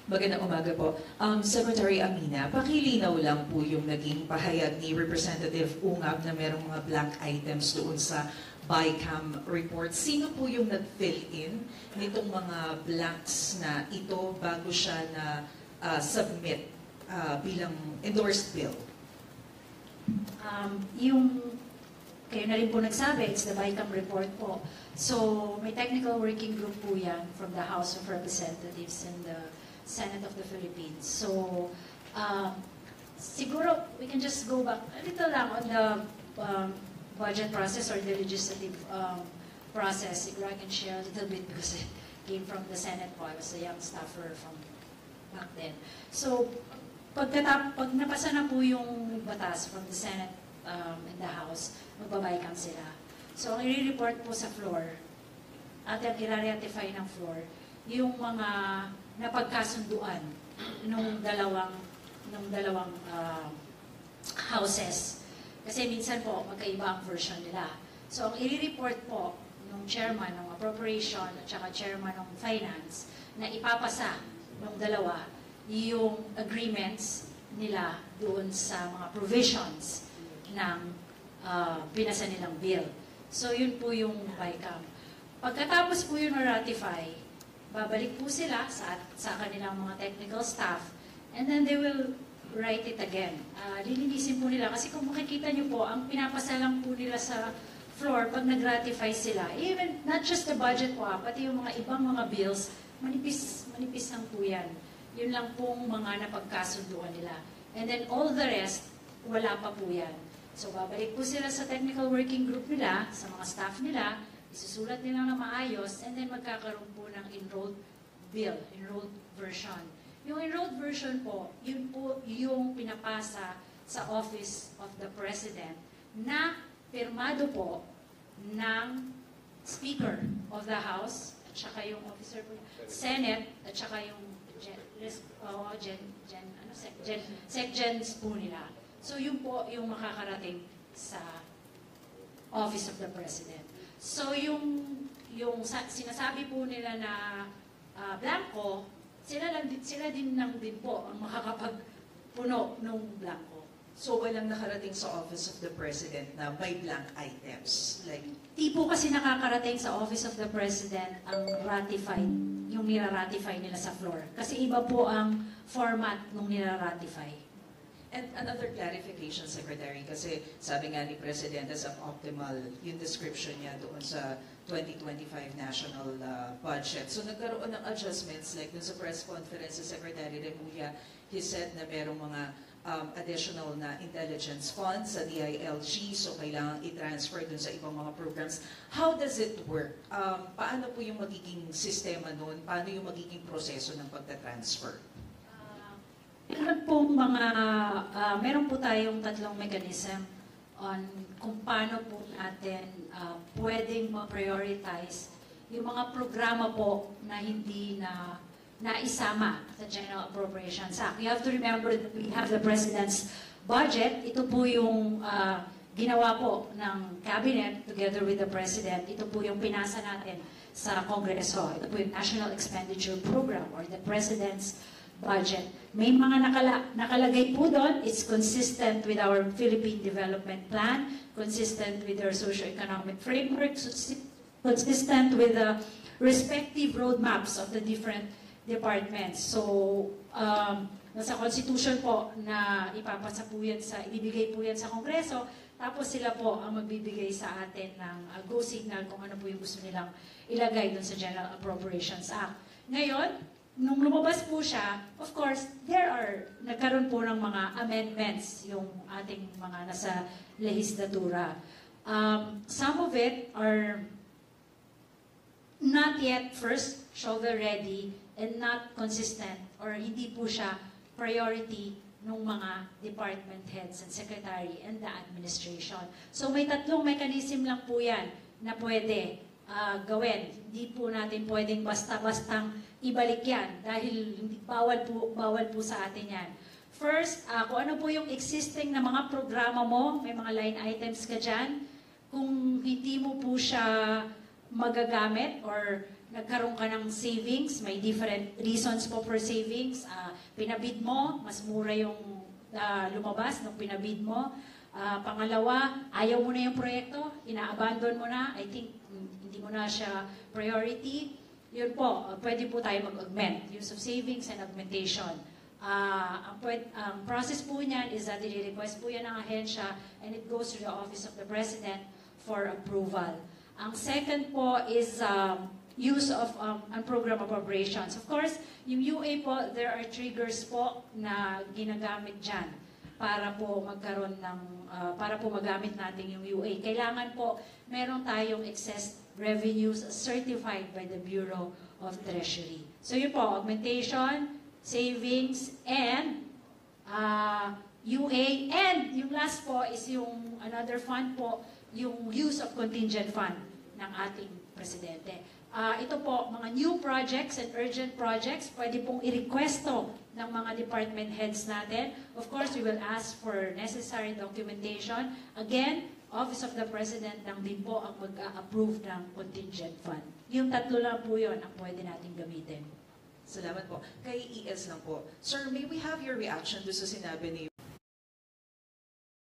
Magandang umaga po. Secretary Amina, pakilinaw lang po yung naging pahayag ni Representative Ungab na merong mga blank items doon sa BICAM report. Sino po yung nag-fill in nitong mga blanks na ito bago siya na submit bilang endorsed bill? Yung kayo na rin po nagsabi, it's the BICAM report po. So, may technical working group po yan from the House of Representatives and the Senate of the Philippines. So, siguro, we can just go back a little lang on the budget process or the legislative process. Siguro I can share a little bit because it came from the Senate po. I was a young staffer from back then. So, pag napasa na po yung batas from the Senate and the House, magbabaykan sila. So, ang i-report po sa floor, at ang i-ratify ng floor, yung mga napagkasunduan nung dalawang houses. Kasi minsan po, magkaiba ang version nila. So, ang i-report po ng chairman ng appropriation at saka chairman ng finance na ipapasa ng dalawa yung agreements nila doon sa mga provisions ng pinasa nilang bill. So, yun po yung BICAM. Pagkatapos po yun na-ratify, babalik po sila sa kanilang mga technical staff and then they will write it again. Lilinisin po nila kasi kung makikita nyo po, ang pinapasa lang po nila sa floor pag nag-ratify sila, even not just the budget po, pati yung mga ibang mga bills, manipis lang po yan. Yun lang pong mga napagkasunduan nila. And then all the rest, wala pa po yan. So babalik po sila sa technical working group nila, sa mga staff nila, isusulat nila na maayos, and then magkakaroon po ng enrolled bill, enrolled version. Yung enrolled version po, yun po yung pinapasa sa Office of the President na pirmado po ng Speaker of the House, at saka yung officer po, Senate, at saka yung SecGens po nila. So yun po yung makakarating sa Office of the President. So yung sinasabi po nila na blanco, sila din po ang makakapagpuno ng blanco. So walang nakarating sa Office of the President na may blank items? Like, di po kasi nakakarating sa Office of the President ang ratified, yung nira-ratify nila sa floor. Kasi iba po ang format nung nira-ratify. And another clarification, Secretary, kasi sabi nga ni President as ang optimal yung description niya doon sa 2025 national budget. So nagkaroon ng adjustments like dun sa press conference sa Secretary Remulla, he said na merong mga additional na intelligence funds sa DILG, so kailangan i-transfer dun sa ibang mga programs. How does it work? Paano po yung magiging sistema nun? Paano yung magiging proseso ng pagta-transfer? Meron po tayong tatlong mechanism on kung paano po natin pwedeng ma-prioritize yung mga programa po na hindi na naisama sa General Appropriations Act. You have to remember that we have the President's budget. Ito po yung ginawa po ng Cabinet together with the President. Ito po yung pinasa natin sa Kongreso. Ito po yung National Expenditure Program or the President's budget. May mga nakalagay po doon. It's consistent with our Philippine Development Plan, consistent with our socio-economic framework, consistent with the respective roadmaps of the different departments. So, nasa Constitution po na ipapasa po yan ibibigay po yan sa Kongreso, tapos sila po ang magbibigay sa atin ng go signal kung ano po yung gusto nilang ilagay doon sa General Appropriations Act. Ngayon, nung lumabas po siya, of course, nagkaroon po ng mga amendments yung ating mga nasa legislatura. Some of it are not yet first shovel-ready and not consistent or hindi po siya priority ng mga department heads and secretary and the administration. So may tatlong mechanism lang po yan na pwede gawin. Hindi po natin pwedeng basta-bastang ibalik yan dahil bawal po sa atin yan. First, kung ano po yung existing na mga programa mo, may mga line items ka dyan, kung hindi mo po siya magagamit or nagkaroon ka ng savings, may different reasons po for savings. Pinabid mo, mas mura yung lumabas nung pinabid mo. Pangalawa, ayaw mo na yung proyekto, ina-abandon mo na, I think hindi mo na siya priority. Yun po, pwede po tayo mag-augment, use of savings and augmentation. Ang process po niyan is that i-request po yan ng ahensya and it goes to the Office of the President for approval. Ang second po is use of unprogrammed appropriations. Of course, yung UA po, there are triggers po na ginagamit dyan para po magkaroon ng, para po magamit natin yung UA. Kailangan po, meron tayong excess revenues certified by the Bureau of Treasury. So yun po, augmentation, savings, and UA. And yung last po is yung another fund po, yung use of contingent fund ng ating presidente. Ito po, mga new projects and urgent projects, pwede pong i-requesto ng mga department heads natin. Of course, we will ask for necessary documentation. Again, Office of the President lang din po ang mag-approve ng contingent fund. Yung tatlo lang po yun ang pwede natin gamitin. Salamat po. Kay ES lang po. Sir, may we have your reaction doon sa sinabi ni